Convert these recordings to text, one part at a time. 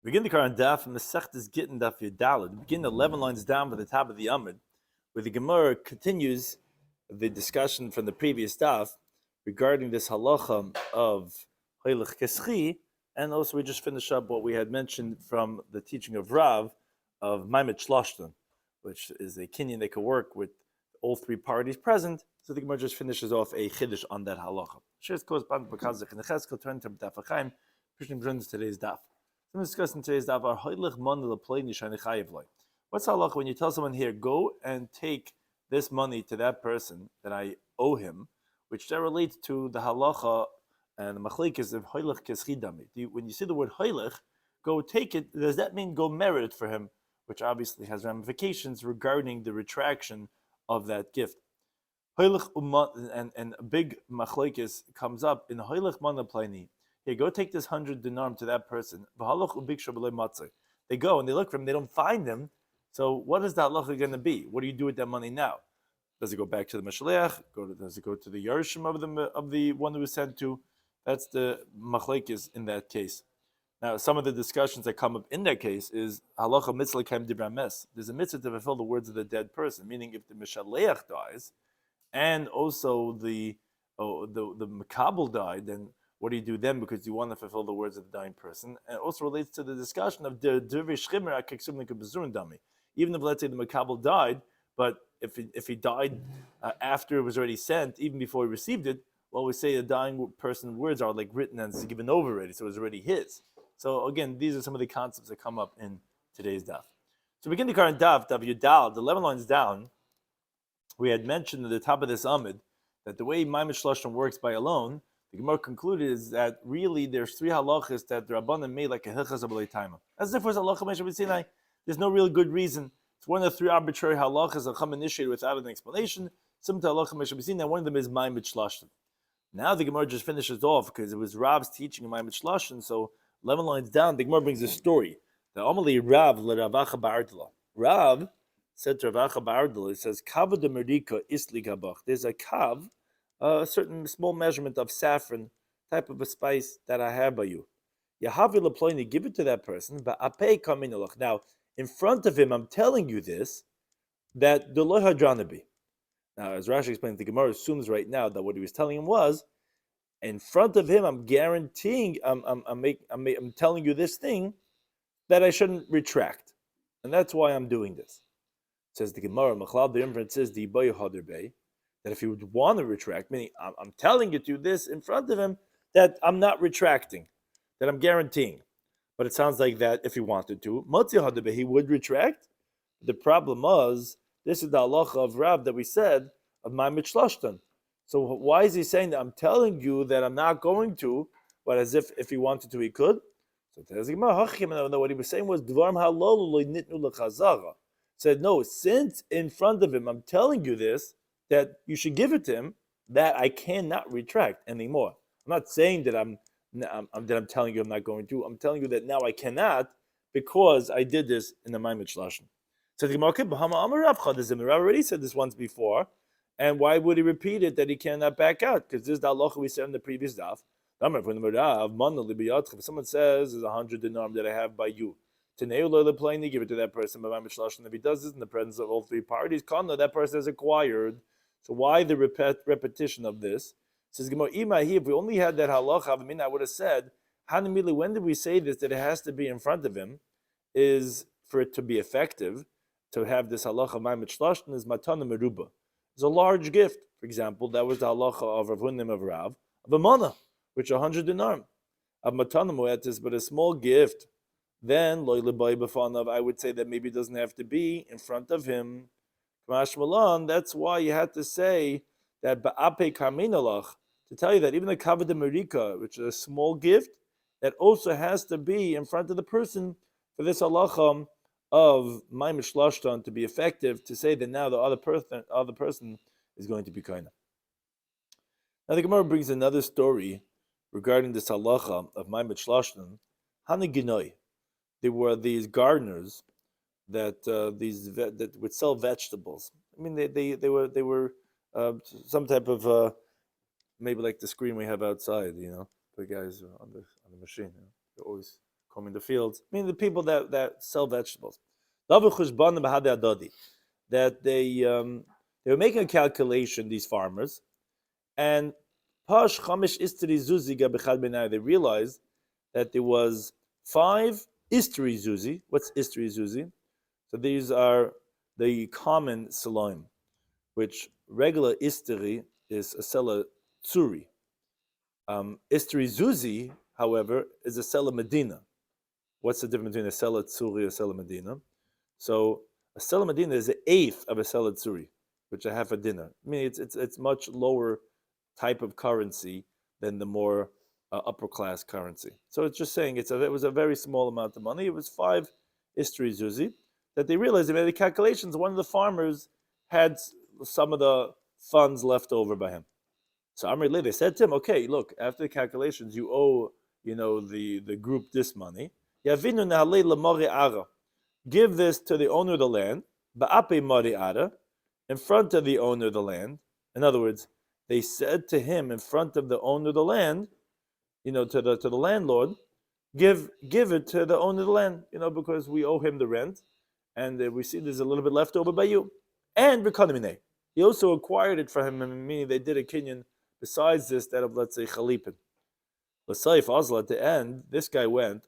Begin the current Daf Mesechtes Gitin Daf Yomi. Begin 11 lines down from the top of the Amud, where the Gemara continues the discussion from the previous Daf regarding this halacha of Hoylech Keschi, and also we just finished up what we had mentioned from the teaching of Rav of Maimet Shloshton, which is a kinyan that could work with all three parties present. So the Gemara just finishes off a chiddush on that halacha. Shares corresponding to Bakazach and Cheskel turn to Daf Achaim. Krishna brings today's Daf. I'm discussing today's Daf. What's halacha when you tell someone here, go and take this money to that person that I owe him, which that relates to the halacha and the machlekes of hoylech keschidami. When you see the word hoylech, go take it. Does that mean go merit it for him? Which obviously has ramifications regarding the retraction of that gift. Hoylech and a big machlekes comes up in hoylech mana plani. Here, go take this 100 dinar to that person. They go and they look for him. They don't find him. So what is the halacha going to be? What do you do with that money now? Does it go back to the mashaleach? Does it go to the yarshim of the one who was sent to? That's the machlekes in that case. Now, some of the discussions that come up in that case is halacha mitzvah kem dibra mes. There's a mitzvah to fulfill the words of the dead person, meaning if the mashaleach dies, and also the makabel died, then what do you do then? Because you want to fulfill the words of the dying person. And it also relates to the discussion of the dervish chimer akeksum nikabazurun dami. Even if, let's say, the makabel died, but if he died after it was already sent, even before he received it, well, we say a dying person's words are like written and it's given over already, so it was already his. So again, these are some of the concepts that come up in today's daf. So begin the current daf Yudal, the 11 lines down. We had mentioned at the top of this amid that the way Maimet Shloshton works by alone, the Gemara concluded is that really there's three halachas that the Rabbanan made like a hilchas abalei taima. As if it was halacha Moshe Sinai, there's no real good reason. It's one of the three arbitrary halachas that come initiated without an explanation. Similar to halacha Moshe Sinai, one of them is Maimet Shloshton. Now the Gemara just finishes off because it was Rav's teaching in Maimet Shloshton. So 11 lines down, the Gemara brings a story. The Amali Rav le Ravacha Ba'ardla. Rav said to Ravacha Ba'ardla, it says Kav de Merika Isli Gabach. There's a kav, a certain small measurement of saffron, type of a spice that I have by you. Yahavi Laploini, give it to that person, but Apei Kaminalach. Now, in front of him, I'm telling you this, that the Lo Hadranabi. Now, as Rashi explains, the Gemara assumes right now that what he was telling him was, in front of him, I'm guaranteeing, I'm telling you this thing that I shouldn't retract. And that's why I'm doing this. Says the Gemara, Machlal, the inference is the Ibayu Haderbei, that if he would want to retract, meaning I'm telling you to this in front of him, that I'm not retracting, that I'm guaranteeing. But it sounds like that if he wanted to, he would retract. The problem was, this is the halacha of Rav that we said, of Maimet Shloshton. So why is he saying that I'm telling you that I'm not going to, but as if he wanted to, he could? So what he was saying was, said, no, since in front of him I'm telling you this, that you should give it to him, that I cannot retract anymore. I'm not saying that I'm telling you I'm not going to. I'm telling you that now I cannot because I did this in the Maimet Shloshton. So the Gemara already said this once before, and why would he repeat it that he cannot back out? Because this is the halacha we said in the previous daf. If someone says there's 100 dinar that I have by you, give it to that person. If he does this in the presence of all three parties, that person has acquired. So why the repetition of this? Says Gemara, if we only had that halacha, I would have said, when did we say this, that it has to be in front of him, is for it to be effective, to have this halacha Maimet Shloshton is matana meruba. It's a large gift. For example, that was the halacha of Rav Hunim of Rav, of a mana, which is 100 dinar. Of matana moetis, but a small gift, then loy lebay b'fanav, I would say that maybe it doesn't have to be in front of him. That's why you had to say that ba'ape karminalach, to tell you that even the kavod merika, which is a small gift, that also has to be in front of the person for this halacha of Maimet Shloshton to be effective, to say that now the other person is going to be kind. Now the Gemara brings another story regarding this halacha of Maimet Shloshton. Hanaginoi, there were these gardeners that that would sell vegetables. I mean, they were some type of maybe like the screen we have outside, the guys on the machine. They're always combing the fields. I mean, the people that sell vegetables. That they were making a calculation, these farmers, and they realized that there was 5 istri zuzi. What's istri zuzi? So these are the common saloim, which regular istri is a sela tsuri. Istri zuzi, however, is a sela medina. What's the difference between a sela tsuri and a sela medina? So a sela medina is an eighth of a sela tsuri, which is half a dinar. I mean, it's much lower type of currency than the more upper class currency. So it's just saying it was a very small amount of money. It was 5 istri zuzi that they realized they made the calculations. One of the farmers had some of the funds left over by him. So Amri, they said to him, okay, look, after the calculations, you owe, the group this money. Give this to the owner of the land, in front of the owner of the land. In other words, they said to him in front of the owner of the land, to the landlord, give it to the owner of the land, because we owe him the rent, and we see there's a little bit left over by you. And he also acquired it for him, meaning they did a kinyan besides this, that of, let's say, chalipin. At the end, this guy went,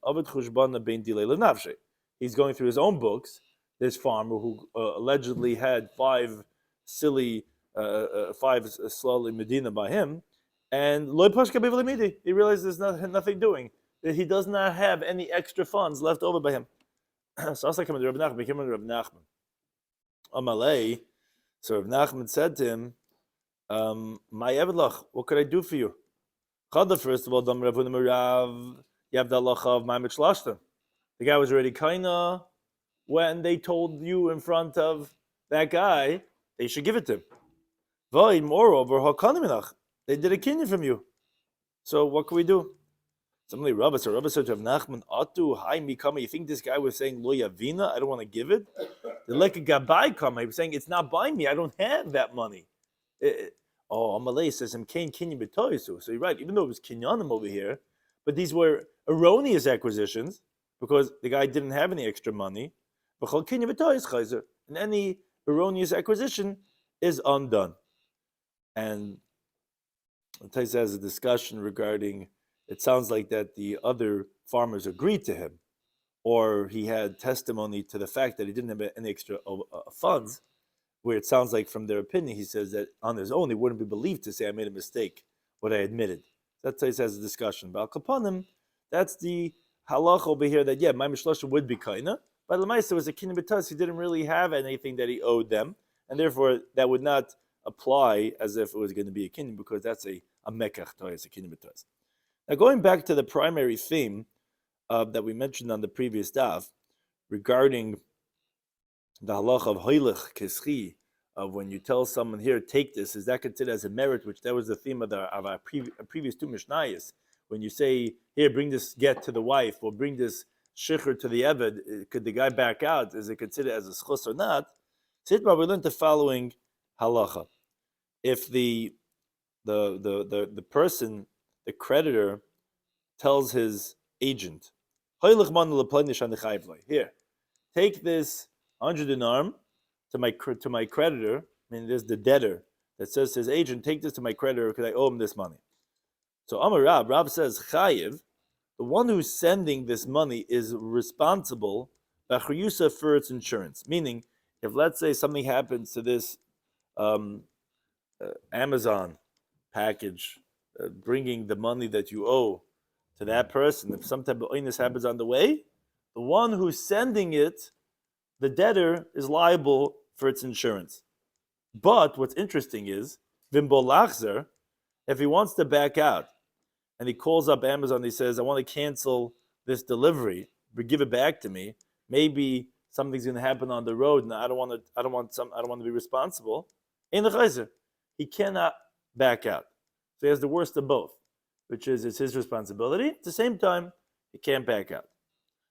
he's going through his own books, this farmer who allegedly had 5 slowly medina by him, and he realized there's nothing doing. That he does not have any extra funds left over by him. So Asa came to Rabbi Nachman, became Rabbi Nachman. Amalei, so Rabbi Nachman said to him, my Evelach, what could I do for you? First of all, you have the halacha of my mitchlashtem. The guy was already kaina when they told you in front of that guy they should give it to him. Moreover, they did a kinyan from you. So what can we do? Somebody Rabbi said to Nachman, Atu, hi mikama. You think this guy was saying lo yavina? I don't want to give it. The like a gabai kama. He was saying it's not by me. I don't have that money. Amalei says him kain kinyan b'toisu. So you're right. Even though it was kinyanim over here, but these were erroneous acquisitions because the guy didn't have any extra money. And any erroneous acquisition is undone. And Taisa has a discussion regarding, it sounds like that the other farmers agreed to him, or he had testimony to the fact that he didn't have any extra funds, where it sounds like from their opinion, he says that on his own, he wouldn't be believed to say, I made a mistake, what I admitted. That Taisa has a discussion. But Al-Kapanim, that's the halach over here that, my mishlosha would be kaina, but Lamaisa was a kinyan b'tas, he didn't really have anything that he owed them, and therefore that would not apply as if it was going to be a kinyan, because that's a mekach toyas, a kinyan b'tas. Now going back to the primary theme that we mentioned on the previous daf, regarding the halach of hoylech keschi, of when you tell someone here, take this, is that considered as a merit, which that was the theme of our previous 2 mishnayos. When you say, here, bring this get to the wife, or bring this shiur to the eved, could the guy back out? Is it considered as a schus or not? Sitma, we learned the following halacha. If the person, the creditor, tells his agent, here, take this 100 dinar to my creditor. I mean, there's the debtor that says to his agent, take this to my creditor because I owe him this money. So Amar Rab says, Chayiv, the one who's sending this money is responsible for its insurance. Meaning, if let's say something happens to this Amazon package, bringing the money that you owe to that person, if some type of illness happens on the way, the one who's sending it, the debtor, is liable for its insurance. But what's interesting is, Vimbolachzer, if he wants to back out, and he calls up Amazon, he says, I want to cancel this delivery, but give it back to me. Maybe something's going to happen on the road, and I don't want to be responsible. In the chayzer, he cannot back out. So he has the worst of both, which is it's his responsibility. At the same time, he can't back out.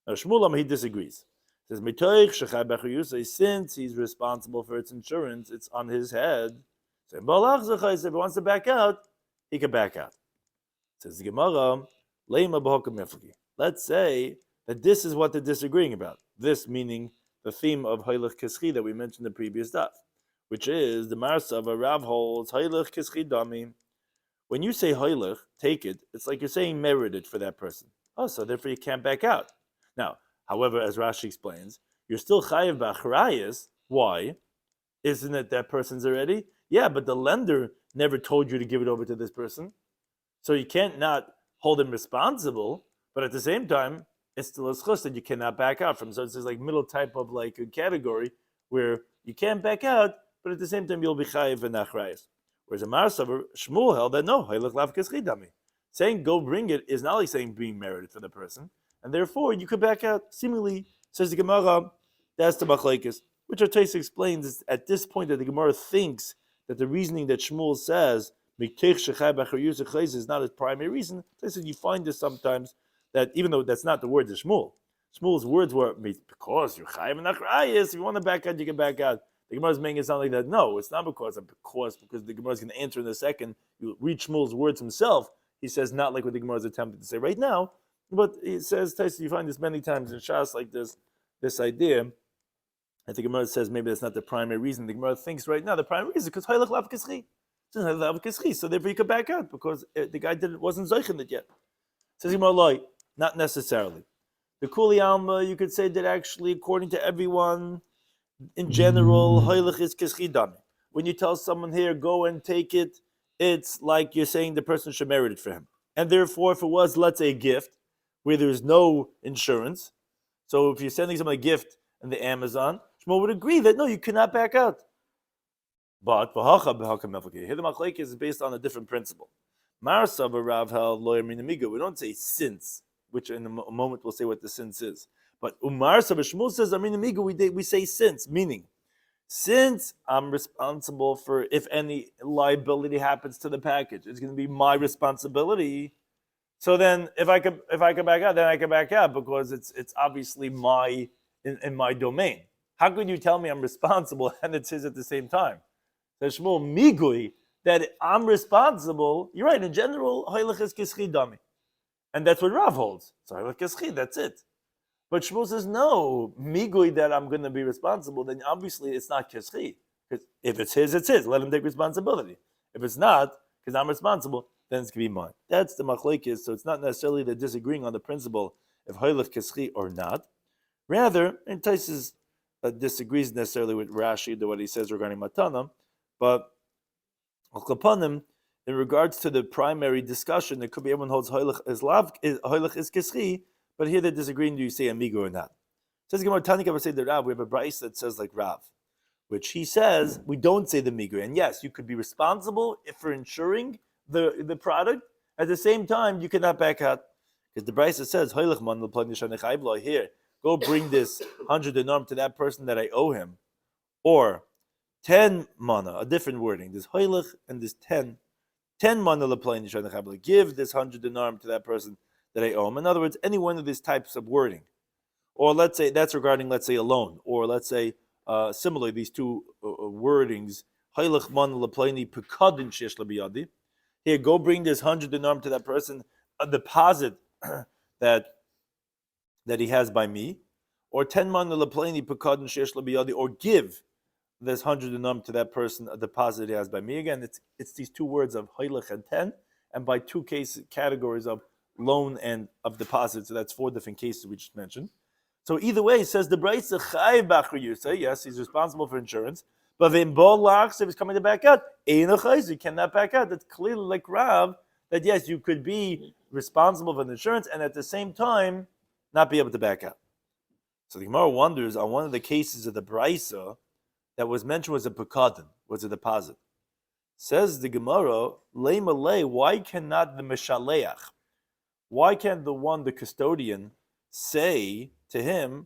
Now Shmuel, he disagrees. He says, since he's responsible for its insurance, it's on his head. So if he wants to back out, he can back out. Says the Gemara, let's say that this is what they're disagreeing about. This meaning the theme of Hoylech Keschi that we mentioned in the previous daf, which is the Marsa of a Rav holds Hoylech Keschi Dami. When you say Hoylech, take it, it's like you're saying merited for that person. Oh, so therefore you can't back out. Now, however, as Rashi explains, you're still chayiv b'achrayis. Why? Isn't it that person's already? Yeah, but the lender never told you to give it over to this person. So you can't not hold him responsible, but at the same time, it's still a schus that you cannot back out from. So it's this like middle type of like a category where you can't back out, but at the same time you'll be chayiv and achrayis. Whereas a Marasavar, Shmuel held that no, Haylech Lav Keschi Dami. Saying go bring it is not like saying being merited for the person, and therefore you could back out. Seemingly, says the Gemara, that's the machlekes, which our Taisa explains is at this point that the Gemara thinks that the reasoning that Shmuel says is not his primary reason. Taisa, you find this sometimes that even though that's not the words of Shmuel, Shmuel's words were because you're chayiv and achrayis. If you want to back out, you can back out. The Gemara is making it sound like that. No, it's not because the Gemara is going to answer in a second. You read Shmuel's words himself. He says not like what the Gemara is attempting to say right now, but he says, Taisa, you find this many times in Shas like this idea. I think the Gemara says maybe that's not the primary reason. The Gemara thinks right now the primary reason is because Haylech Lav Keschi. So therefore you could back out because the guy wasn't zeichen it yet. Says Gemara, not necessarily. The Kuli Alma, you could say that actually, according to everyone, in general, Haylech is Keschi Dami. When you tell someone here, go and take it, it's like you're saying the person should merit it for him. And therefore, if it was, let's say, a gift, where there's no insurance, so if you're sending someone a gift in the Amazon, Shmuel would agree that no, you cannot back out. But here the machlekes is based on a different principle. Marsav Rav held lawyer minamigo. We don't say since, which in a moment we'll say what the since is. But Marsav Shmuel says minamigo. We say since, meaning since I'm responsible for if any liability happens to the package, it's going to be my responsibility. So then, if I could back out, then I can back out because it's obviously in my domain. How could you tell me I'm responsible and it's his at the same time? There's Shmuel migui that I'm responsible. You're right. In general, Haylech is Keschi Dami, and that's what Rav holds. So Haylech Keschi, that's it. But Shmuel says no migui that I'm going to be responsible. Then obviously it's not Keschi. Because if it's his, it's his. Let him take responsibility. If it's not, because I'm responsible, then it's going to be mine. That's the machlekes. So it's not necessarily they're disagreeing on the principle of Haylech Keschi or not. Rather, and Taisus disagrees necessarily with Rashi to what he says regarding Matana, but in regards to the primary discussion, it could be everyone holds Haylech is Keschi, but here they're disagreeing. Do you say amigo or not? Says Gemara Tanika say the Rav. We have a brayso that says like Rav, which he says we don't say the migo. And yes, you could be responsible for insuring the product. At the same time, you cannot back out because the brayso says Haylech man l'plan here. Go bring this 100 dinar to that person that I owe him, or 10 mana, a different wording. There's Haylech and there's 10 mana l'plain yishanech. Give this 100 dinar to that person that I owe him. In other words, any one of these types of wording. Or let's say that's regarding, let's say, a loan. Or let's say, similarly, these two wordings, Haylech mana l'plaini pekadin shesh l'biyadi. Here, go bring this 100 dinar to that person, a deposit that he has by me, or 10 mana l'plaini pekadin shesh l'biyadi, or give this 100 dinar to that person, a deposit he has by me. Again, it's these two words of Haylech and 10, and by two categories of loan and of deposit. So that's 4 different cases we just mentioned. So either way, he says the brayso chayiv b'achrayus. Yes, he's responsible for insurance. But if he's coming to back out, you cannot back out. That's clearly like Rav, that yes, you could be responsible for the insurance and at the same time not be able to back out. So the Gemara wonders on one of the cases of the brayso that was mentioned was a pekadin, was a deposit. Says the Gemara, lei, why cannot the meshaleach, why can't the custodian, say to him,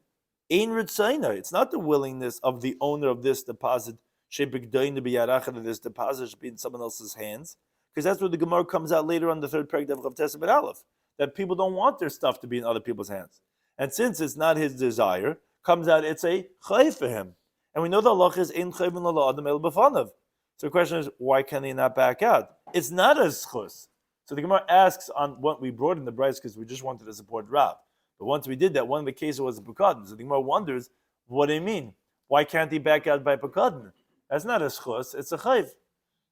ein ritzaina, it's not the willingness of the owner of this deposit, that this deposit should be in someone else's hands, because that's where the Gemara comes out later on the third paragraph of Tesa Bet Aleph, that people don't want their stuff to be in other people's hands. And since it's not his desire, comes out it's a chayv for him. And we know the halacha is ein chayv l'lo adam el b'fanav. So the question is, why can he not back out? It's not a schus. So the Gemara asks on what we brought in the brayso because we just wanted to support Rav. But once we did that, one of the cases was a pekadon. So the Gemara wonders, what do you mean? Why can't he back out by pekadon? That's not a schus, it's a chayv.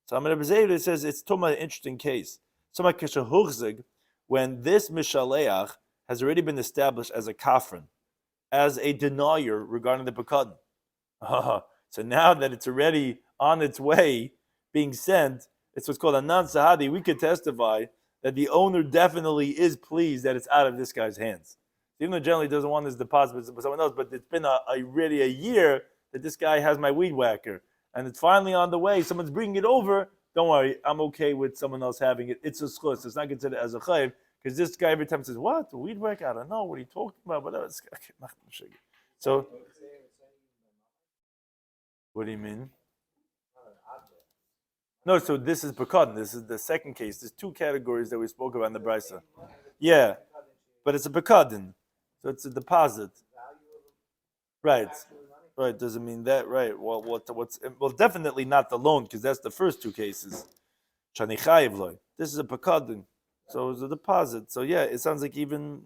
So Amar Rabbi Zera says it's totally an interesting case. So when this mishaleach has already been established as a kafran, as a denier regarding the pekadon. So now that it's already on its way being sent, it's what's called a non-sahadi. We could testify that the owner definitely is pleased that it's out of this guy's hands. Even though generally doesn't want this deposit with someone else, but it's been already a year that this guy has my weed whacker, and it's finally on the way. Someone's bringing it over. Don't worry, I'm okay with someone else having it. It's a schus. It's not considered as a chayv, because this guy every time says, "What? The weed whacker? I don't know. What are you talking about?" Whatever. So, what do you mean? No, so this is pekadon. This is the second case. There's two categories that we spoke about in the brisa. Yeah, but it's a pekadon, so it's a deposit. Right, right. Doesn't mean that. Right. Well, definitely not the loan, because that's the first two cases. This is a pekadon, so it's a deposit. So yeah, it sounds like even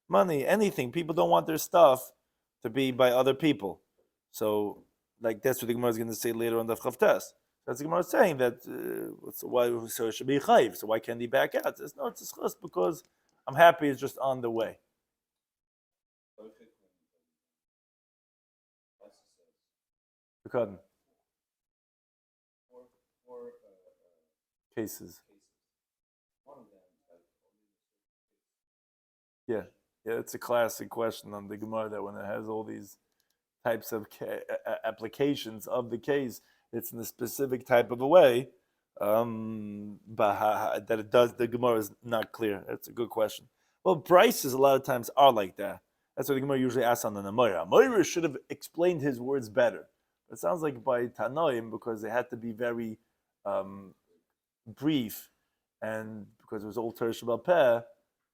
money, anything. People don't want their stuff to be by other people. So, like that's what the Gemara is going to say later on the Chavtes. That's the Gemara saying that so it should be chayv. So why can't he back out? It's, no, it's a schus because I'm happy it's just on the way. Pekadon. Cases. Yeah, it's a classic question on the Gemara that when it has all these types of applications of the case, it's in a specific type of a way, but that it does. The Gemara is not clear. That's a good question. Well, prices a lot of times are like that. That's what the Gemara usually asks on the Namoira. Moira should have explained his words better. It sounds like by Tanoim, because they had to be very brief, and because it was all Teresh Bal Peh,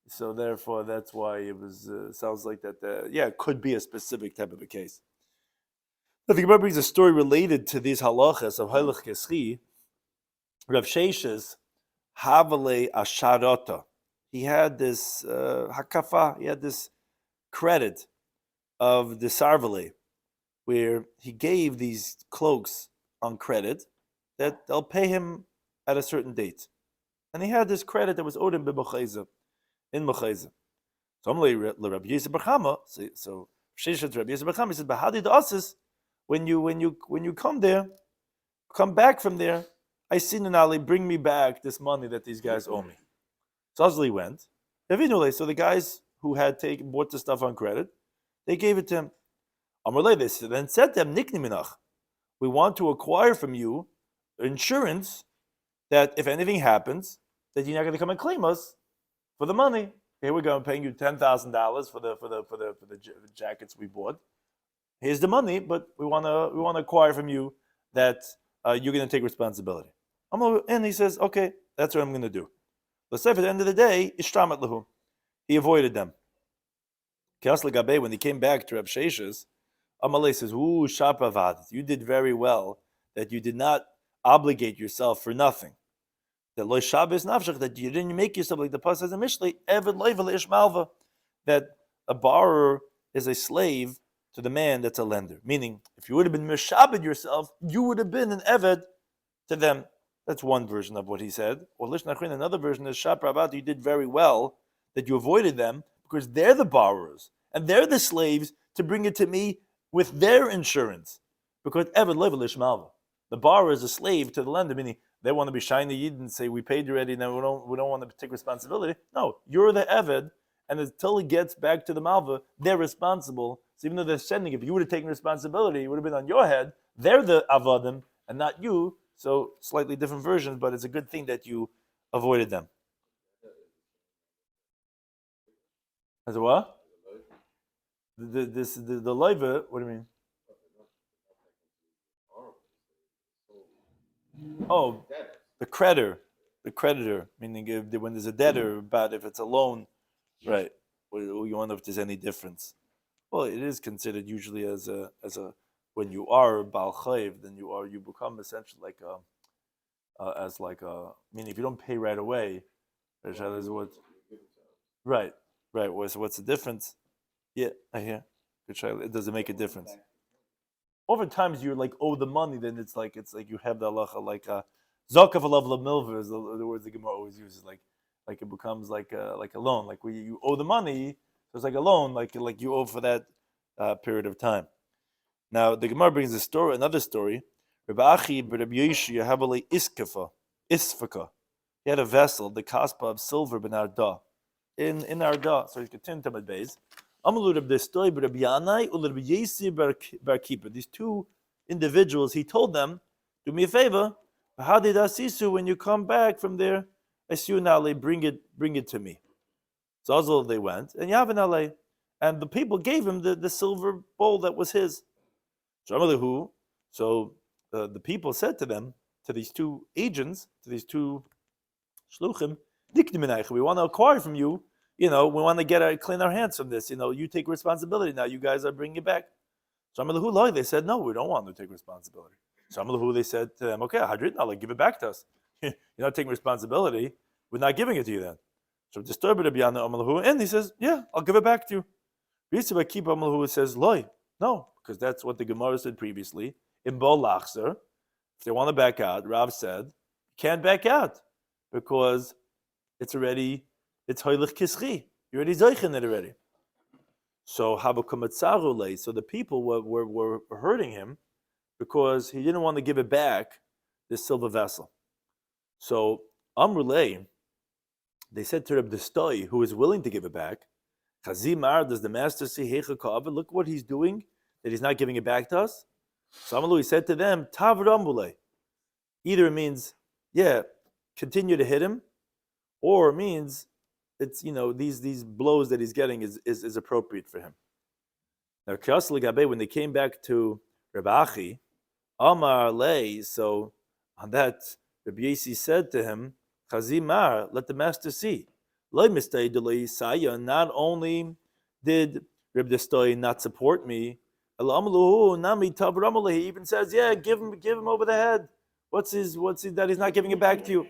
so therefore that's why it was. Sounds like that. It could be a specific type of a case. I think Gemara brings a story related to these halachas of Hailach Keschi. Rav Sheshes Havale Asharota. He had this hakafa. He had this credit of the sarvale, where he gave these cloaks on credit that they'll pay him at a certain date, and he had this credit that was owed him in Mechayza. So Rabbi Yisrael Barchama. So Sheshes Rabbi Yisrael Barchama. He said, "But how did the asis?" When you come there, come back from there, I see Nali, bring me back this money that these guys owe me. So Azli went. So the guys who had bought the stuff on credit, they gave it to him. They then said to him, Nikni minach, we want to acquire from you insurance that if anything happens, that you're not going to come and claim us for the money. Here we go, I'm paying you $10,000 for the jackets we bought. Here's the money, but we want to acquire from you that you're going to take responsibility. And he says, okay, that's what I'm going to do. Let's say at the end of the day, ishtamat lahu. He avoided them. When he came back to Reb Sheshes, Amalei says, ooh, shapavad, you did very well that you did not obligate yourself for nothing. That lo shabes nafshach, that you didn't make yourself like the pasuk says in Mishlei, eved loiva leishmalva, that a borrower is a slave to the man that's a lender. Meaning, if you would have been mishabed yourself, you would have been an eved to them. That's one version of what he said. Or lishnachrin, another version is shapravat, you did very well that you avoided them because they're the borrowers and they're the slaves to bring it to me with their insurance. Because eved loiva leishmalva, the borrower is a slave to the lender, meaning they want to be shiny yid and say we paid you already, now we don't want to take responsibility. No, you're the eved, and until it gets back to the malva, they're responsible. So even though they're sending, if you would have taken responsibility, it would have been on your head. They're the avadim and not you. So slightly different versions, but it's a good thing that you avoided them. As a what? The loiva, what do you mean? Oh, the creditor, meaning when there's a debtor, but if it's a loan, right? You wonder if there's any difference. Well, it is considered usually as a when you are Baal Chayv, then you become essentially like meaning if you don't pay right away, right? So what's the difference? Yeah, I hear. Good try. It doesn't make a difference. Over times you're like owe the money, then it's like you have the halacha like zok of a level of milver is the words the Gemara always uses, like it becomes like a loan, like where you owe the money, so it's like a loan, like you owe for that period of time. Now the Gemara brings another story. Rabbi Achi Rabbi Yoshi Yahavale Isfaka. He had a vessel, the kaspa of silver ben Arda, in Arda. So he's Gitin Tamid Beis. These two individuals, he told them, do me a favor, when you come back from there, bring it to me. So also they went, and Yavan and the people gave him the silver bowl that was his. So the people said to them, to these two agents, to these two shluchim, we want to acquire from you. We want to clean our hands from this. You take responsibility now. You guys are bringing it back. They said, no, we don't want to take responsibility. They said to them, okay, Hadrit, give it back to us. You're not taking responsibility. We're not giving it to you then. So disturbed and he says, yeah, I'll give it back to you. Says, no, because that's what the Gemara said previously. In Bol Lachzer, if they want to back out, Rav said, you can't back out because it's hoilich kischi. You're already zeichen it already. So so the people were hurting him because he didn't want to give it back, this silver vessel. So Amrulay, they said to Reb Destoi, who is willing to give it back, Chazimar, does the master see Heicha Ka'ava? Look what he's doing, that he's not giving it back to us. So Amrulay said to them, Tav Rambulay. Either it means, continue to hit him, or it means it's these blows that he's getting is appropriate for him. Now Kiyas L'Gabe, when they came back to Rabbi Achi, Amar Lei, so on that Rabbi Yesi said to him, Chazimar, let the master see. Not only did Rabbi Destoi not support me, he even says, give him over the head. What's his that he's not giving it back to you?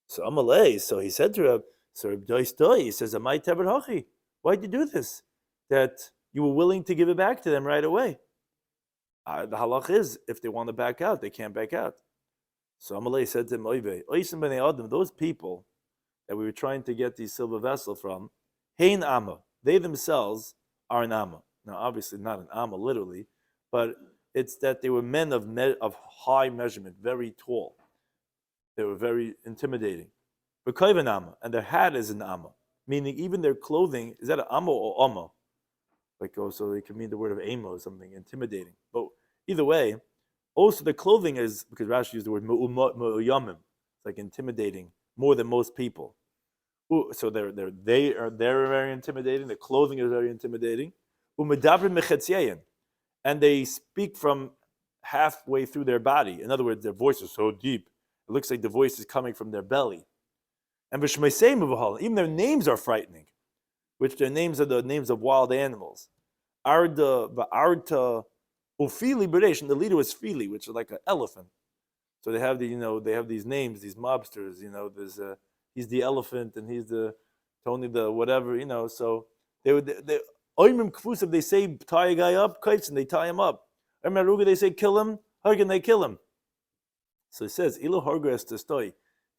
So Amalei, so he said to Rabbi Destoi, he says, Amai Tever Hachi, why'd you do this? That you were willing to give it back to them right away. The halach is, if they want to back out, they can't back out. So Amalei said to him, those people that we were trying to get the silver vessel from, Hein Amma, they themselves are an Amma. Now, obviously not an Amma literally, but it's that they were men of high measurement, very tall. They were very intimidating. An Amma, and their hat is an Amma, meaning even their clothing, is that an Amma or Amma? So they can mean the word of Amo or something, intimidating. But either way, also the clothing is, because Rashi used the word mu'uyamim, it's like intimidating more than most people. So they're very intimidating. The clothing is very intimidating. And they speak from halfway through their body. In other words, their voice is so deep, it looks like the voice is coming from their belly. And even their names are frightening, which their names are the names of wild animals. Arda, Va'arta, Ufili B'resh, and the leader was Fili, which is like an elephant. So they have they have these names, these mobsters. There's he's the elephant, and he's the Tony the whatever. So they Oimim Kfusav, they say tie a guy up, kites, and they tie him up. Aruga, they say kill him. Hargan, they kill him. So it says Ilo Hargas to Stoi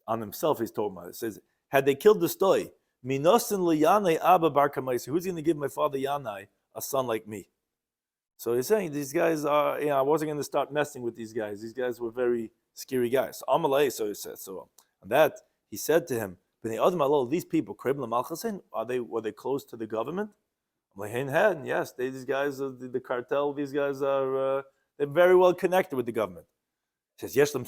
on himself. He's talking about it. It says had they killed the Stoi, Minosin Liyanai Abba Barkamaisi, who's going to give my father Yanai a son like me? So he's saying these guys are, I wasn't going to start messing with these guys. These guys were very scary guys. So Amalei, so he said, so on that, he said to him, these people, were they close to the government? Yes, these guys are the cartel, these guys are, they're very well connected with the government. He says, do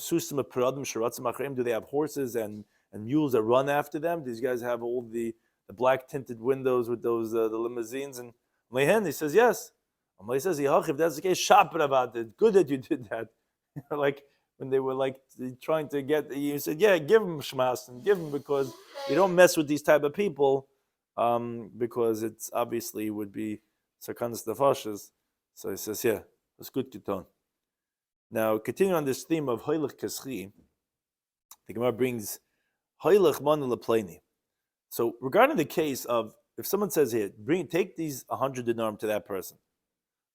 they have horses and mules that run after them? These guys have all the black tinted windows with those the limousines. And he says, yes. He says, if that's the case, shop about it. Good that you did that. Like when they were like trying to get, you said, give them shmas and give them, because you don't mess with these type of people, because it's obviously would be sakanas nefashos. So he says, that's good, Giton. Now, continuing on this theme of hoilich kaschi, the Gemara brings hoilich man lepleni. So regarding the case of if someone says here, take these 100 dinarim to that person.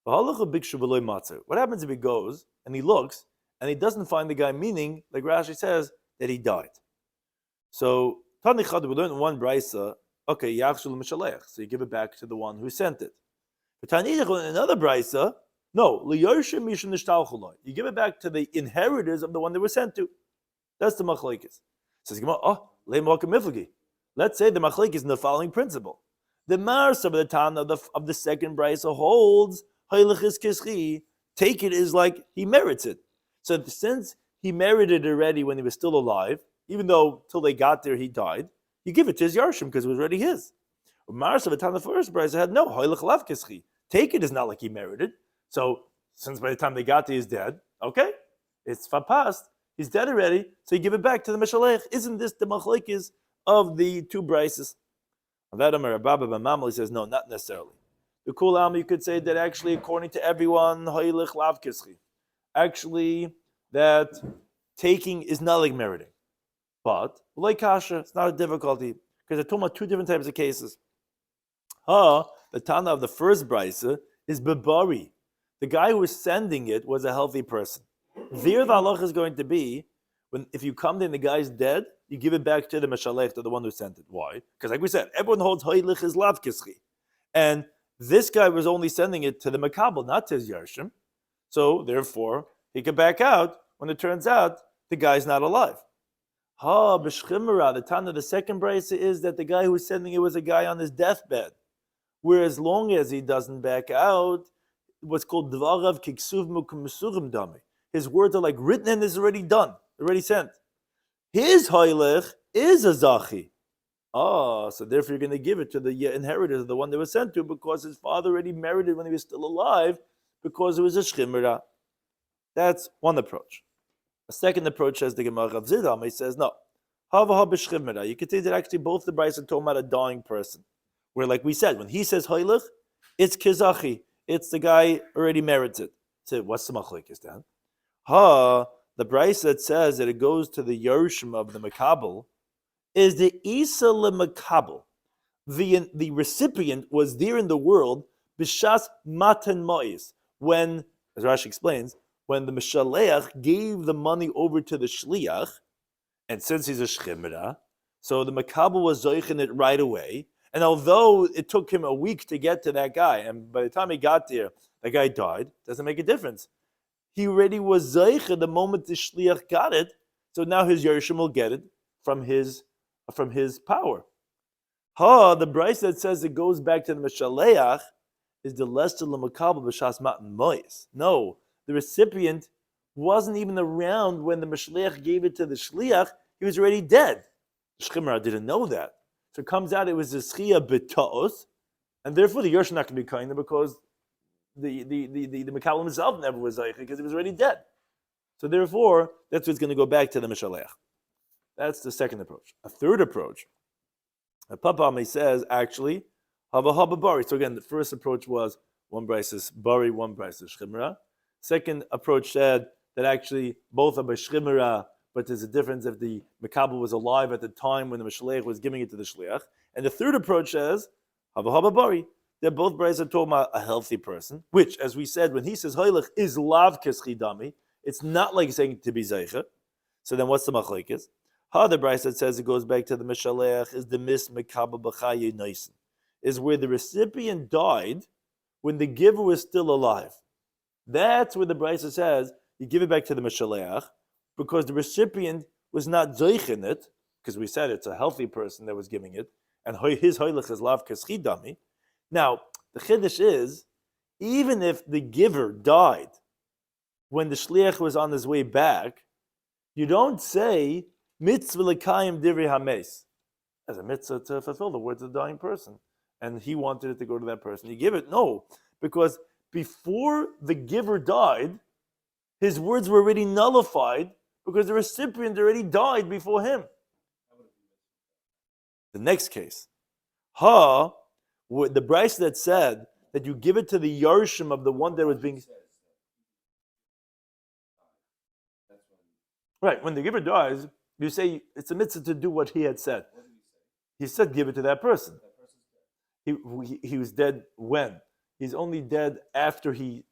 What happens if he goes and he looks and he doesn't find the guy, meaning, like Rashi says, that he died? So, Tanichad, we learned in one brisa, okay, so you give it back to the one who sent it. But in another brisa, no, you give it back to the inheritors of the one they were sent to. That's the machlekes. Says let's say the machlekes is in the following principle. The mars of the Tana of the second brisa holds take it is like he merits it. So since he merited it already when he was still alive, even though till they got there he died, you give it to his yarshim because it was already his. Mars of the Tana, the first brisa had no take it is not like he merited. So since by the time they got there he's dead, okay, it's fapast. He's dead already, so you give it back to the Meshalech. Isn't this the machlekes of the two brises? He says, no, not necessarily. The Kulam, you could say that actually, according to everyone, actually, that taking is not like meriting. But, like kasha, it's not a difficulty, because they're talking about two different types of cases. The Tana of the first brisa is Bebari. The guy who was sending it was a healthy person. There the halach is going to be, if you come there and the guy's dead, you give it back to the Meshalech, to the one who sent it. Why? Because like we said, everyone holds Hoilich is Lav Kischi. And this guy was only sending it to the Makabel, not to his Yarshim. So therefore, he could back out when it turns out the guy's not alive. B'shchimera, the Tana of the second brisa is that the guy who was sending it was a guy on his deathbed. Whereas as long as he doesn't back out, what's called Dvarav Kiksuv Mukum Dami. His words are like written and is already done, already sent. His hoylech is a zachi. So therefore you're going to give it to the inheritor, the one that was sent to, because his father already married it when he was still alive, because it was a shchimera. That's one approach. A second approach, as the Gemara of Zidam, he says, no. You could say that actually both the Bryce are talking about a dying person. Where, like we said, when he says hoylech, it's kizachi. It's the guy already merits it. So what's the machlekes then? The Bryce that says that it goes to the Yerushm of the Makabel is the Isa le Makabel. The recipient was there in the world, Bishas Matan Mois, when, as Rashi explains, when the Meshaleach gave the money over to the Shliach, and since he's a Shchimera, so the Makabel was zoichin it right away, and although it took him a week to get to that guy, and by the time he got there, the guy died, doesn't make a difference. He already was Zaycha the moment the Shliach got it, so now his Yerushalayim will get it from his power. The Bryce that says it goes back to the Meshaleach is the Lester L'Makabel B'Shas Matan Mois. No, the recipient wasn't even around when the Meshaleach gave it to the Shliach. He was already dead. The Shchimra didn't know that. So it comes out it was a Schia B'Ta'os, and therefore the Yerushalayim not going to be kind because the Mekabel himself never was Zayich because he was already dead. So therefore, that's what's going to go back to the Meshaleach. That's the second approach. A third approach, Papami says, actually, Hava Bari. So again, the first approach was one Bryce is Bari, one Bryce is Shchimera. Second approach said that actually both are by Shchimera, but there's a difference if the Mekabel was alive at the time when the Meshaleach was giving it to the Shliach. And the third approach says, Hava Bari. They're both Bryce are talking about a healthy person, which, as we said, when he says Hoylech is lav keschidami, it's not like saying to be Zeicha. So then what's the machlekes? The Bryce that says it goes back to the Meshaleach is the mis Mekabel b'chaye noisen, is where the recipient died when the giver was still alive. That's where the Bryce says you give it back to the Meshaleach because the recipient was not Zeich in it, because we said it's a healthy person that was giving it, and his Hoylech is lav keschidami. Now, the chiddush is, even if the giver died when the shliach was on his way back, you don't say mitzvah l'kayim divrei hames as a mitzvah to fulfill the words of the dying person, and he wanted it to go to that person. You give it no, because before the giver died, his words were already nullified because the recipient already died before him. The next case, the Bryce that said that you give it to the Yarshim of the one that was being... Right, when the giver dies, you say it's a mitzvah to do what he had said. He said give it to that person. he was dead when? He's only dead after he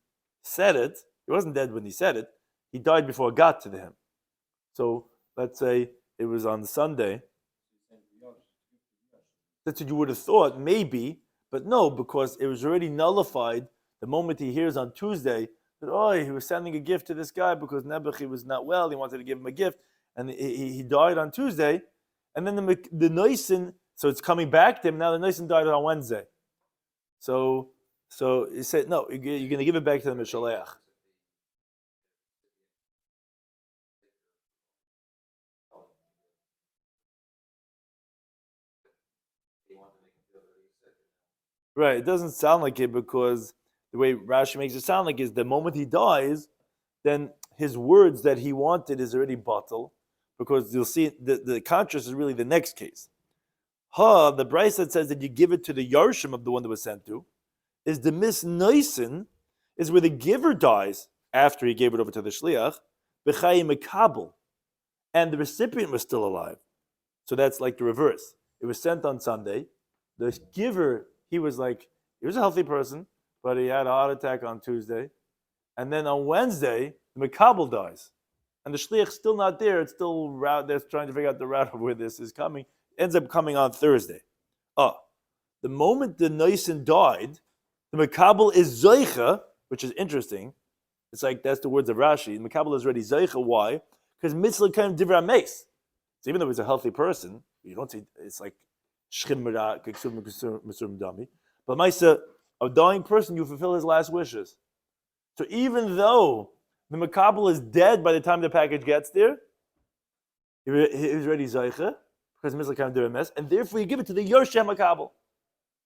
said it. He wasn't dead when he said it. He died before it got to him. So let's say it was on Sunday. That's what you would have thought, maybe, but no, because it was already nullified the moment he hears on Tuesday that, he was sending a gift to this guy because Nebuchadnezzar was not well. He wanted to give him a gift, and he died on Tuesday. And then the Nisan, so it's coming back to him. Now the Nisan died on Wednesday. So he said, no, you're going to give it back to the Mishaleach. Right, it doesn't sound like it because the way Rashi makes it sound like is the moment he dies, then his words that he wanted is already bottled, because you'll see the contrast is really the next case. The Bryce that says that you give it to the Yarshim of the one that was sent to, is the Nisan, is where the giver dies after he gave it over to the Shliach, B'chayim Mekabel, and the recipient was still alive. So that's like the reverse. It was sent on Sunday. The giver, he was a healthy person, but he had a heart attack on Tuesday. And then on Wednesday, the Mekabel dies. And the Shliach's still not there. It's still they're trying to figure out the route of where this is coming. It ends up coming on Thursday. The moment the Nisan died, the Mekabel is Zoicha, which is interesting. It's like, that's the words of Rashi. The Mekabel is already Zoicha. Why? Because mitzvah kind of divra meis. So even though he's a healthy person, you don't see, it's like shchim mera, mesum dami. But Maisa, a dying person, you fulfill his last wishes. So even though the Mekabel is dead by the time the package gets there, he's already Zoicha, because mitzvah kind of divra meis, and therefore you give it to the Yorshem Mekabel.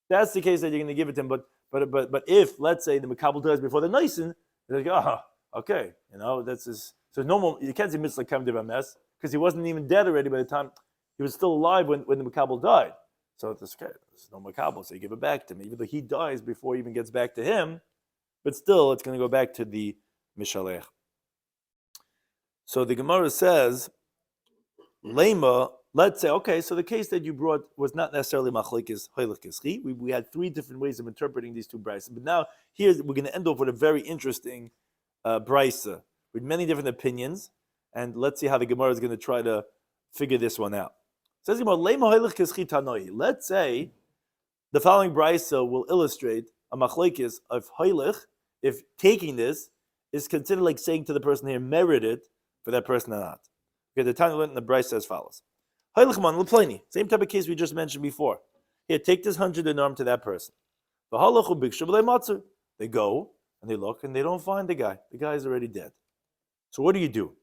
That's the case that you're going to give it to him. But if, let's say, the Mekabel dies before the Nisan, you're like, okay, that's his. So no more, you can't say mitzvah kam divra meis, because he wasn't even dead already by the time he was still alive when the Mekabel died. So it's okay, there's no Mekabel, so you give it back to him, even though he dies before he even gets back to him, but still it's going to go back to the Mishalech. So the Gemara says, Lema, let's say, okay, so the case that you brought was not necessarily machlekes hoylech keschi. We had three different ways of interpreting these two brises, but now here we're going to end off with a very interesting brisa with many different opinions, and let's see how the Gemara is going to try to figure this one out. It says Gemara, Lema hoylech keschi tanoi. Let's say the following brisa will illustrate a machlekes of hoylech, if taking this is considered like saying to the person here, merit it for that person or not. Okay, the Tanya learned in the brisa as follows. Same type of case we just mentioned before. Here, take this 100 dinar to that person. They go and they look and they don't find the guy. The guy is already dead. So what do?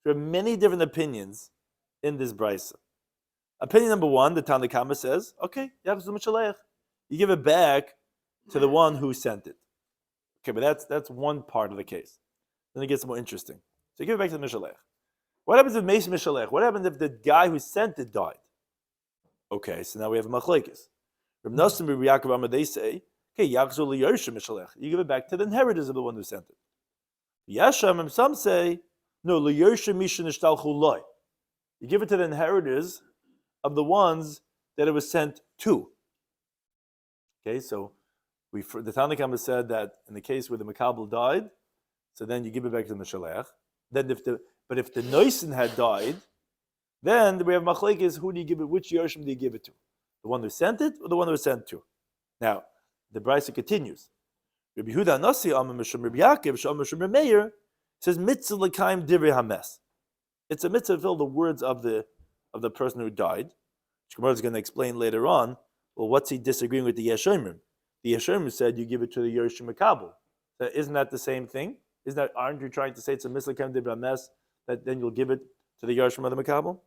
There are many different opinions in this brisa. Opinion number one, the Tana Kama says, okay, you give it back to the one who sent it. Okay, but that's one part of the case. Then it gets more interesting. So you give it back to the Mishalech. What happens if Meis Mishalech? What happens if the guy who sent it died? Okay, so now we have a machlekes. Reb Nosson and Rabbi Yaakov Amar, they say, okay, Yachzor liYarshim Mishalech. You give it back to the inheritors of the one who sent it. Yasham, and some say, no, liYarshim Misha Nishtalchu Loi. You give it to the inheritors of the ones that it was sent to. Okay, so the Tanna Kama said that in the case where the Mekabel died, so then you give it back to the Mishalech. Then if the Nisan had died, then we have machlekes, who do you give it, which Yarshim do you give it to? The one who sent it or the one who was sent to? Now, the brisa continues. Rabbi Yehuda Nasi Amar Mishum Rabbi Yaakov Sham Mishum Rabbi Meir says mitzvah l'kaim divrei hames. It's a mitzvah to fill the words of the person who died. Which Gemara is going to explain later on. Well, what's he disagreeing with the Yeshomrim? The Yeshomrim said you give it to the Yarshim Mekabel. So isn't that the same thing? Aren't you trying to say it's a mitzvah l'kaim divrei hames, that then you'll give it to the Yarshim of the Mekabel?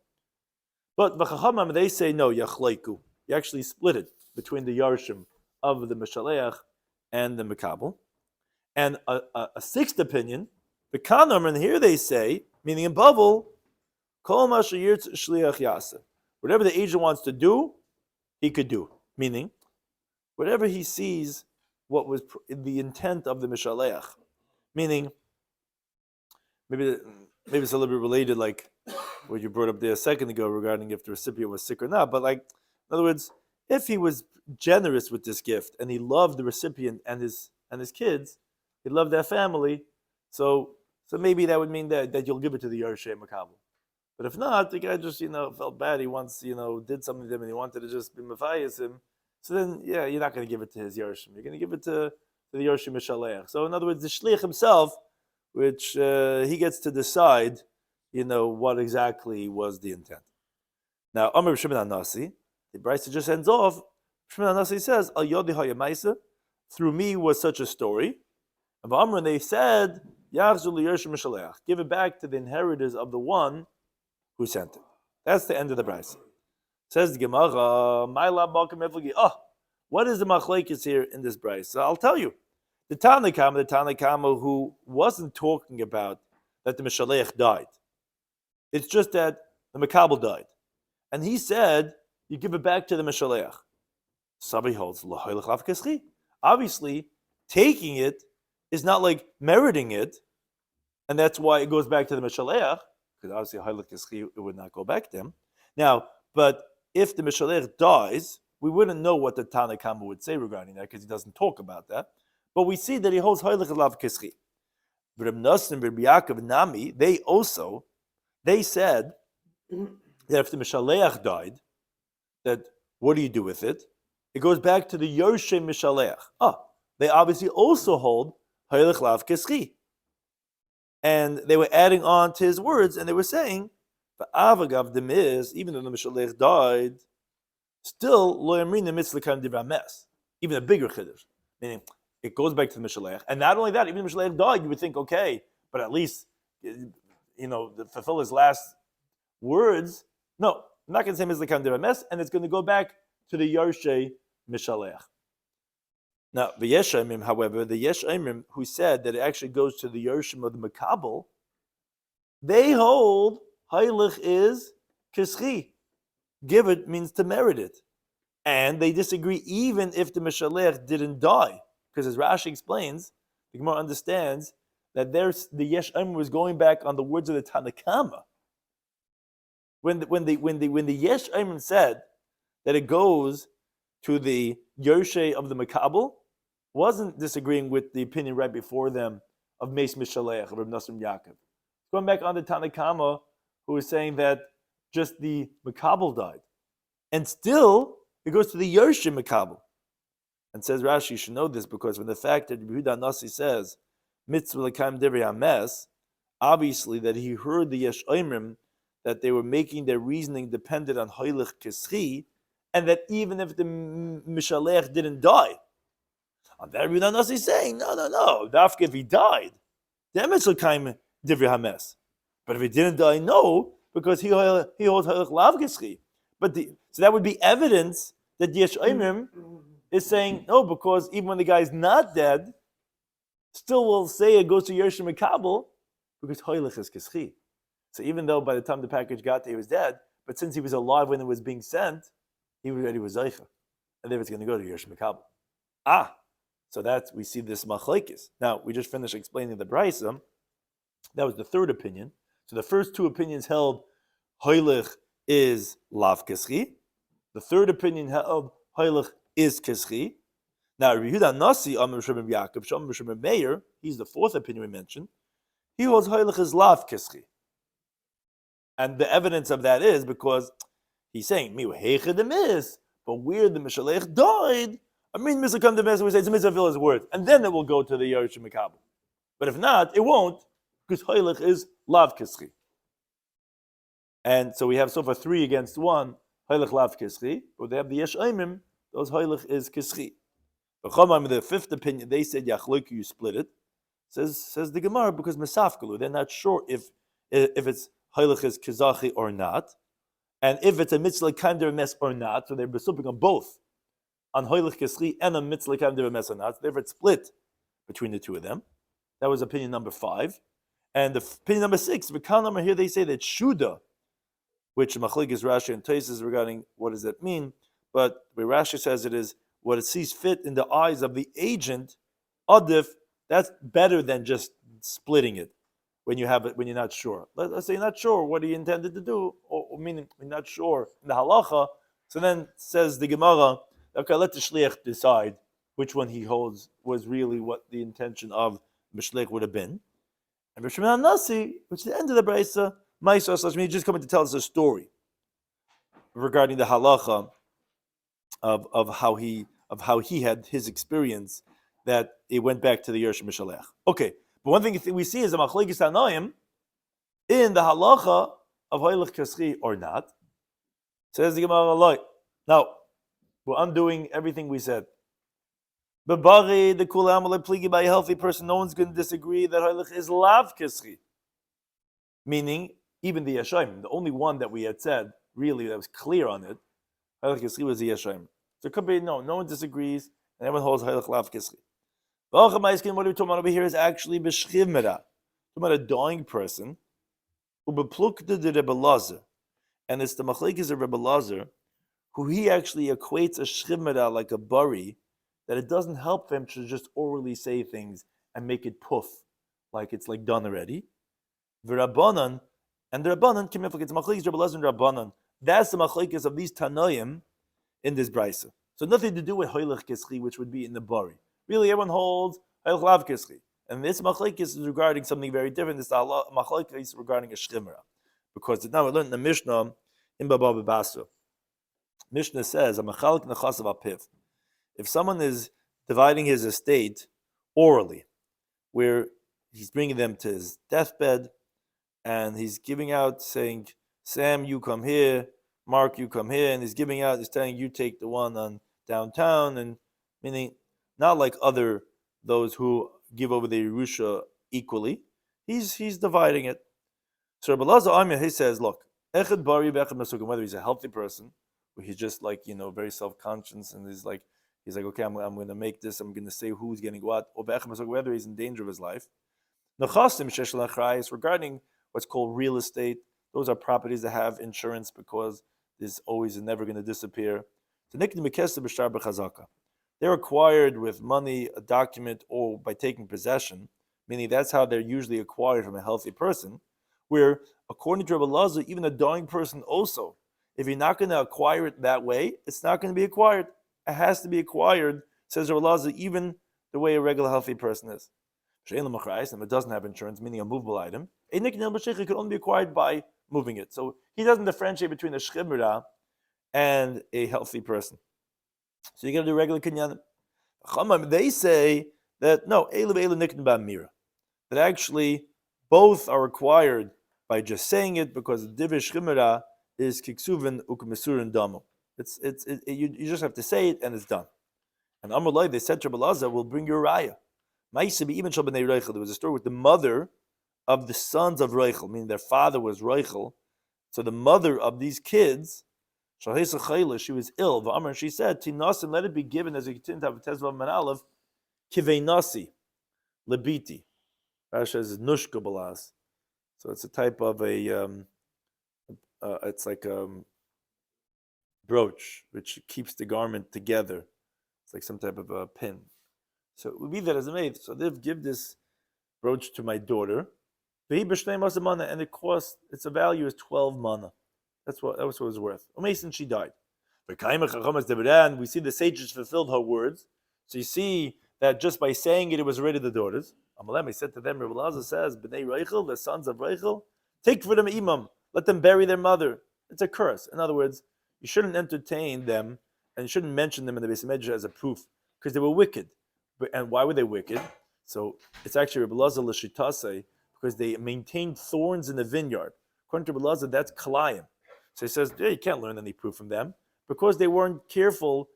But V'chachamim, they say no, yachleiku. You actually split it between the Yarshim of the Mishaleach and the Mekabel. And a sixth opinion, the Kanam, and here they say, meaning in Bavel, Kol ma sheyirtz shliach yaseh. Whatever the agent wants to do, he could do. Meaning, whatever he sees, what was the intent of the Mishaleach. Meaning, maybe it's a little bit related, like what you brought up there a second ago regarding if the recipient was sick or not. But in other words, if he was generous with this gift and he loved the recipient and his kids, he loved their family, so maybe that would mean that you'll give it to the Yerushay Makabel. But if not, the guy just felt bad. He once did something to him and he wanted to just be mafayis him. So then you're not going to give it to his Yerushim. You're going to give it to the Yerushim Mishalech. So in other words, the Shliach himself, which he gets to decide, what exactly was the intent. Now, Amr Shimon Nasi, the Brisa just ends off. Shimon Nasi says, "Al Yodi Hayamaisa, through me was such a story." And Amr, they said, "Yachzul Yerushim Mishalech, give it back to the inheritors of the one who sent it." That's the end of the Brisa. Says the Gemara, what is the machlekes here in this Brisa? So I'll tell you. The Tanakama who wasn't talking about that the Mishalech died. It's just that the Makabel died. And he said, you give it back to the Mishalech. Somebody holds obviously, taking it is not like meriting it, and that's why it goes back to the Mishalech, because obviously Hailach Keschi, it would not go back to him. Now, but if the Mishalech dies, we wouldn't know what the Tanakama would say regarding that, because he doesn't talk about that. But we see that he holds Hailach Lav Keschi. Reb Nosson and Reb Yaakov Nami, they said that if the Mishalech died, that what do you do with it? It goes back to the Yerushay Mishalech. They obviously also hold Hailach Lav Keschi. And they were adding on to his words, and they were saying, Avagav Demis, even though the Mishalech died, still Lo Yamrina Mitzvah Divra Mes, even a bigger chiddush. Meaning, it goes back to the Mishalech. And not only that, even if the Mishalech died, you would think, okay, but at least, fulfill his last words. No, I'm not going to say Mitzvah Divra Mes, and it's going to go back to the Yerushay Mishalech. Now, the Yesh Aimim, however, the Yesh Aimim who said that it actually goes to the Yerushim of the Makabel, they hold Hailach is Keschi. Give it means to merit it. And they disagree even if the Mishalech didn't die. Because as Rashi explains, the Gemara understands that the Yesh Aimim was going back on the words of the Tanakama. When the Yesh Aimim said that it goes to the Yershay of the Makabel, wasn't disagreeing with the opinion right before them of Meis Mishalech, of Reb Nosson Yaakov. Going back on the Tanakama, who was saying that just the Makabel died. And still, it goes to the Yershay Makabel. And says Rashi, you should know this, because when the fact that Yehuda Nasi says, Mitzvah L'kaim Divrei HaMes, obviously that he heard the Yesh Oimrim, that they were making their reasoning dependent on Hailach Keschi, and that even if the Mishalech didn't die, on that Yehuda Nasi is saying, no, Dafka if he died, then Mitzvah L'kaim Divrei HaMes. But if he didn't die, no, because he holds Hailach Lav Keschi. So that would be evidence that Yesh Oimrim is saying, no, because even when the guy is not dead, still will say it goes to Yerusha Makabel, because Hailach is Keschi. So even though by the time the package got there, he was dead, but since he was alive when it was being sent, he already was Zeicha. And then it's going to go to Yerusha Makabel. So we see this machlekes. Now, we just finished explaining the Brisa. That was the third opinion. So the first two opinions held Hailach is Lav Keschi. The third opinion held Hailach is Keschi. Now, Yehuda Nasi, Amr Shemem Yaakov, Shemem Shemem Meir, he's the fourth opinion we mentioned. He holds Hailach is Lav Keschi. And the evidence of that is because he's saying, but where the Mishalech died, Mitzvah come to Mitzvah, we say it's a Mitzvah fill his words, and then it will go to the Yerushim Makabel. But if not, it won't, because Hailach is Lav Keschi. And so we have so far 3 against 1, Hailach Lav Keschi, but they have the Yesh Aimim, those Hailach is Keschi. The fifth opinion, they said Yachloiku, you split it. Says the Gemara, because Mesafkalu, they're not sure if it's Hailach is Kezachi or not, and if it's a Mitzvah Kinder Mes or not, so they're besuping on both, on Hailach Keschi and a Mitzvah Kinder Mes or not, so therefore it's split between the two of them. That was opinion number 5. And the opinion number 6, V'kan here they say that Shuda, which Machlekes Rashi and Tosfos regarding what does that mean, but where Rashi says it is what it sees fit in the eyes of the agent, Adif, that's better than just splitting it when you're not sure. Let's say you're not sure what he intended to do, or meaning you're not sure in the halacha, So then says the Gemara, okay, let the shliach decide which one he holds was really what the intention of Mishleich would have been. And Rav Shimon Nasi, which is the end of the Brisa, he's just coming to tell us a story regarding the halacha of how he had his experience that it went back to the Yerush Mishalech. Okay, but one thing we see is a machlekes tanoim in the halacha of hoylech kaschi or not. Says the Gemara Loi. Now we're undoing everything we said. Bebari the kulam pligi by a healthy person. No one's going to disagree that hoylech is lav kaschi. Meaning, even the Yeshayim, the only one that we had said really that was clear on it, hoylech kaschi was the Yeshayim. So it could be no one disagrees, and everyone holds hoylech lav kaschi. What are we talking about over here is actually b'shchiv mera. Talking about a dying person, ubeplukta de Rebbe Lazar, and it's the machlekes of Rebbe Lazar, who he actually equates a shchiv mera like a bari, that it doesn't help them to just orally say things and make it puff, like it's like done already. V'Rabbanan, and the Rabbanan came in it's machlekes Rebbe Lazar and Rabbanan. That's the machlekes of these tanoim in this brisa. So nothing to do with hoylech keschi, which would be in the bari. Really, everyone holds hoylech lav keschi. And this machlekes is regarding something very different. This machlekes regarding a shchimra. Because now we learned in the Mishnah in Baba Basra. Mishnah says, if someone is dividing his estate orally, where he's bringing them to his deathbed, and he's giving out, saying, Sam, you come here, Mark, you come here, and he's giving out, he's telling you take the one on downtown, and meaning not like those who give over the Yerusha equally. He's dividing it. So Rabbi Lazar Amir, he says, look, echad bari v'echad masukim, whether he's a healthy person, or he's just like, very self-conscious, and he's like, okay, I'm going to make this, I'm going to say who's getting what, or v'echad masukim, whether he's in danger of his life. Nechasim shesh lachrayis, regarding what's called real estate, those are properties that have insurance because there's always never going to disappear. They're acquired with money, a document, or by taking possession, meaning that's how they're usually acquired from a healthy person, where, according to Rabbi Lazar, even a dying person also, if you're not going to acquire it that way, it's not going to be acquired. It has to be acquired, says Rabbi Lazar, even the way a regular healthy person is. And it doesn't have insurance, meaning a movable item. It could only be acquired by moving it. So he doesn't differentiate between a shchimra and a healthy person. So you got to do regular kinyanim. They say that no, that actually both are required by just saying it, because the divish shchimra is kiksuvin ukmesurin damo. You just have to say it and it's done. And Amrullah, they said to Rabbi Lazar, will bring you a raya. There was a story with the mother of the sons of Reichel, meaning their father was Reichel. So the mother of these kids, she was ill. And she said, Tinasim, let it be given as a Gitin Daf Tezvav Manalev, Kivei Nasi, Lebiti. Rashi says Nushka Balas. So it's a type of it's like a brooch which keeps the garment together. It's like some type of a pin. So it would be that as a maid. So they've give this brooch to my daughter. And it cost, its value is 12 mana. That was what it was worth. Amazing, she died. And we see the sages fulfilled her words. So you see that just by saying it, it was already the daughters. Amalem said to them, Rabbi Lazar says, B'nai Reichel, the sons of Reichel, take for them imam, let them bury their mother. It's a curse. In other words, you shouldn't entertain them, and you shouldn't mention them in the Beis Medrash as a proof, because they were wicked. And why were they wicked? So it's actually Rabbi Lazar l'shitase, because they maintained thorns in the vineyard. According to Rabbi Lazar, that's kalayim. So he says, you can't learn any proof from them, because they weren't careful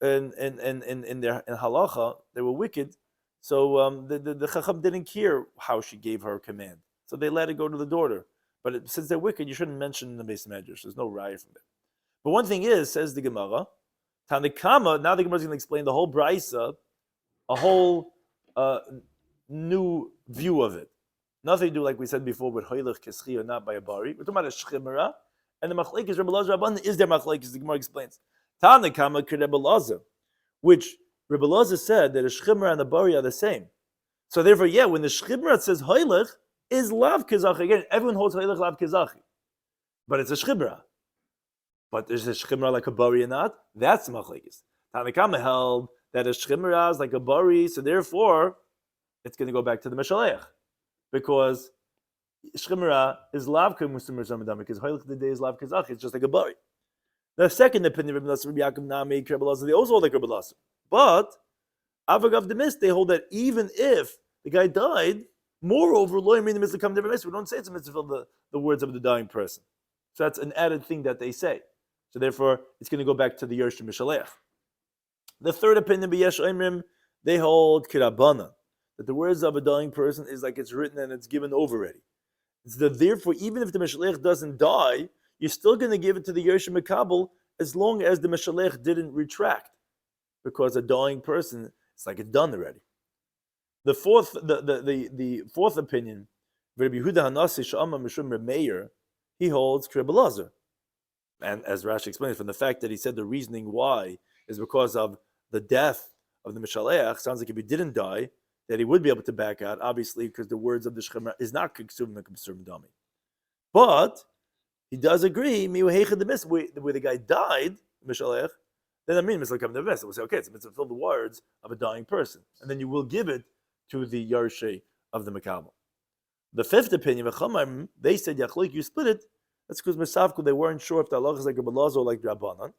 in halacha. They were wicked. So the chacham didn't care how she gave her command. So they let it go to the daughter. But since they're wicked, you shouldn't mention the Beis Medrash. There's no raya from them. But one thing is, says the Gemara, Tanakama, now the Gemara is going to explain the whole brisa, a whole new view of it. Nothing to do, like we said before, with hoylech keschi or not by a bari. We're talking about a shchimera, and the machlekes Rebbe Lazar Rabban is their machlekes. The Gemara explains Tanakama k'Rebbe Lazar, which Rebbe Lazar said that a shchimera and a bari are the same. So therefore, when the shchimera says hoylech is lav kezachi, again, everyone holds hoylech lav kezachi, but it's a shchimera. But is a shchimra like a bari or not? That's machlekes. Tanakama held that a shchimra is like a bari, so therefore it's going to go back to the Mishalech. Because shchimra is lavka muslimers ramadam, because hoylech the day is lav kazach, it's just like a bari. The second opinion of Rabbi Yaakov Nami, they also hold like Rabbi Elazar. But Avagav Demis, they hold that even if the guy died, moreover, lo yamin the mitzvah come never mitzvah. We don't say it's a mitzvah the words of the dying person. So that's an added thing that they say. So therefore, it's going to go back to the Yersh Mishalech. The third opinion, B'yesh Oimrim, they hold Kirabana, that the words of a dying person is like it's written and it's given over already. It's that therefore, even if the Mishalech doesn't die, you're still going to give it to the Yersh Mekabel as long as the Mishalech didn't retract. Because a dying person, it's like it's done already. The fourth opinion, Rabbi Yehuda Hanasi Sha'ama Mishum Meir, he holds Rabbi Elazar. And as Rashi explains, from the fact that he said the reasoning why is because of the death of the Mishalech, sounds like if he didn't die, that he would be able to back out, obviously, because the words of the Shechemra is not Kiksum Dami. But he does agree, where the guy died, Mishalech, then I mean, it's like the mess. We'll say, okay, it's to fill the words of a dying person, and then you will give it to the Yarshe of the Makabel. The fifth opinion, they said, Yachlik, you split it. That's because Mesavku, they weren't sure if the Allah is like Rabbi Elazar or like Rabbanan.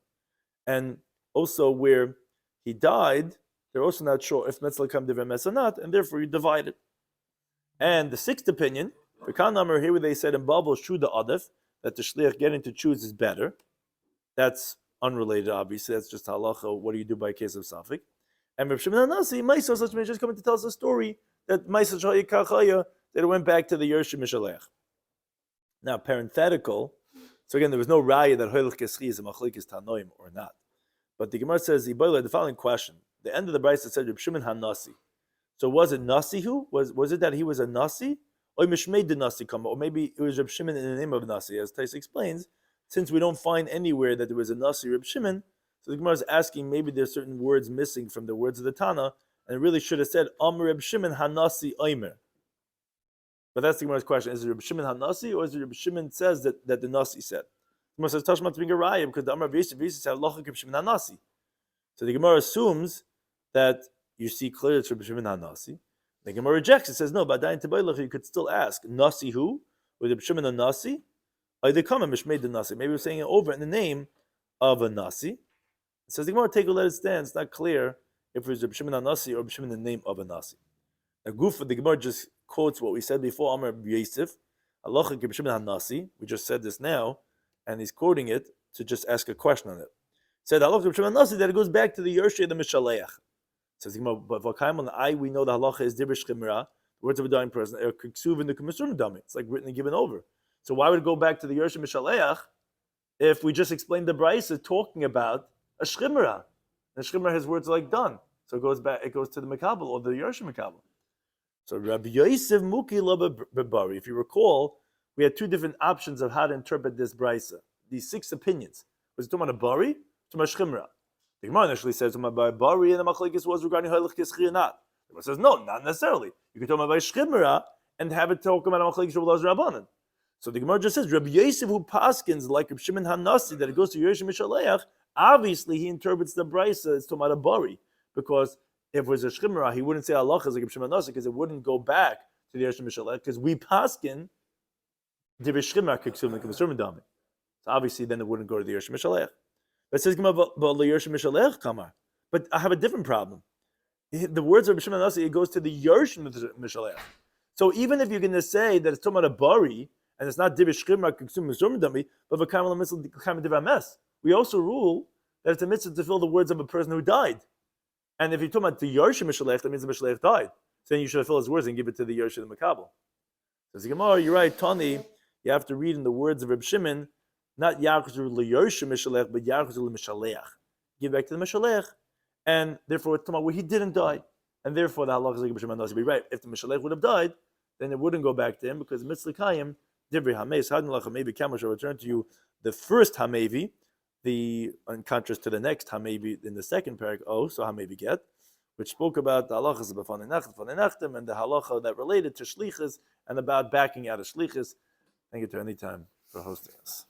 And also where he died, they're also not sure if Metzla come Divem or not, and therefore you divide it. And the sixth opinion, the Kanamar here where they said in Babel, Shu the Adif, that the Shliach getting to choose is better. That's unrelated, obviously. That's just halacha. What do you do by a case of Safik? And Reb Shimon HaNasi, Maisa such just coming to tell us a story that Maisa Shaya Kachaya, that it went back to the Yersh Mishalech. Now, parenthetical. So again, there was no raya that Hoylech Keschi is a Machlikis Tanoim or not. But the Gemara says the following question: the end of the Brisa said Reb Shimon HaNasi. So was it Nasi who was it that he was a Nasi, or Mishmei the Nasi come, or maybe it was Reb Shimon in the name of Nasi, as Tais explains. Since we don't find anywhere that there was a Nasi Reb Shimon, so the Gemara is asking maybe there's certain words missing from the words of the Tana, and it really should have said Reb Shimon HaNasi Oimer. But that's the Gemara's question: is it Reb Shimon HaNasi, or is it Reb Shimon says that the Nasi said? The Gemara says Tashmat to being a raya because the Amar Yisrael said Lochak Reb Shimon HaNasi. So the Gemara assumes that you see clearly it's Reb Shimon HaNasi. The Gemara rejects it, says no. But you could still ask Nasi who, or Reb Shimon HaNasi. They come and mishmei the Nasi. Maybe we're saying it over in the name of a Nasi. It says the Gemara take a let it stand. It's not clear if it's Reb Shimon HaNasi or Reb Shimon in the name of a Nasi. The Gufa, the Gemara just quotes what we said before. Amar Yosef, Halacha Reb Shimon HaNasi. We just said this now, and he's quoting it to just ask a question on it. Said Halacha Reb Shimon HaNasi that it goes back to the Yershei of the Mishaleach. Says the Gemara, but V'kaim on the eye we know the Halacha is Dibrish Chimra, the words of a dying person, are Kiksuv in the Kumasur Dami. It's like written and given over. So why would it go back to the Yershei Mishaleach if we just explained the Brisa talking about a Shchimra? The Shchimra, his words are like done. So it goes back. It goes to the Makabel or the Yershei Makabel. So Rabbi Yosef Muki Lo Bebari. If you recall, we had two different options of how to interpret this Brisa. These 6 opinions. Was it talking about a Bari? To Shchimra. The Gemara initially says about Bari and the Machlekes was regarding Hoylech Keschi or not. The Gemara says no, not necessarily. You can talk about Shchimra and have it talk about Machlekes Rabbi Rabbanan. So the Gemara just says Rabbi Yosef who paskins like Reb Shimon HaNasi that it goes to Yershei Mishaleach. Obviously, he interprets the Brisa as talking about a Bari, because if it was a Shchimra, he wouldn't say Allah is like Reb Shimon HaNasi because it wouldn't go back to the Yershei Mishaleach because we paskin the Shchimra kiksum the Kumasur Dami. So obviously, then it wouldn't go to the Yershei Mishaleach. But it says Gemara but the Yershei Mishaleach kamar. But I have a different problem. The words of Reb Shimon HaNasi, it goes to the Yershei Mishaleach. So even if you're going to say that it's talking about a Bari, and it's not divish shchimra kiksum mizurm dami, but v'kaim l'mitzvah d'kaim div ames. We also rule that it's a mitzvah to fill the words of a person who died. And if you're talking about the Yershei Mishalech, that means the Mishalech died. So then you should fill his words and give it to the Yershei the Makabel. Says the Gemara, you're right, Tani. You have to read in the words of Reb Shimon, not Yachzur l'Yershei Mishalech, but Yachzur l'Mishalech. Give back to the Mishalech, and therefore it's talking about where he didn't die, and therefore the halach is like Reb Shimon HaNasi. Be right. If the Mishalech would have died, then it wouldn't go back to him because mitzvah kayim. Divrei Hameis Hadin Lach Hamevi Kamar shall return to you the first Hamevi, in contrast to the next Hamevi in the second parak. So Hamevi get, which spoke about the halachas of B'fanei Nachtem and the halacha that related to shlichus and about backing out of shlichus. Thank you to any time for hosting us.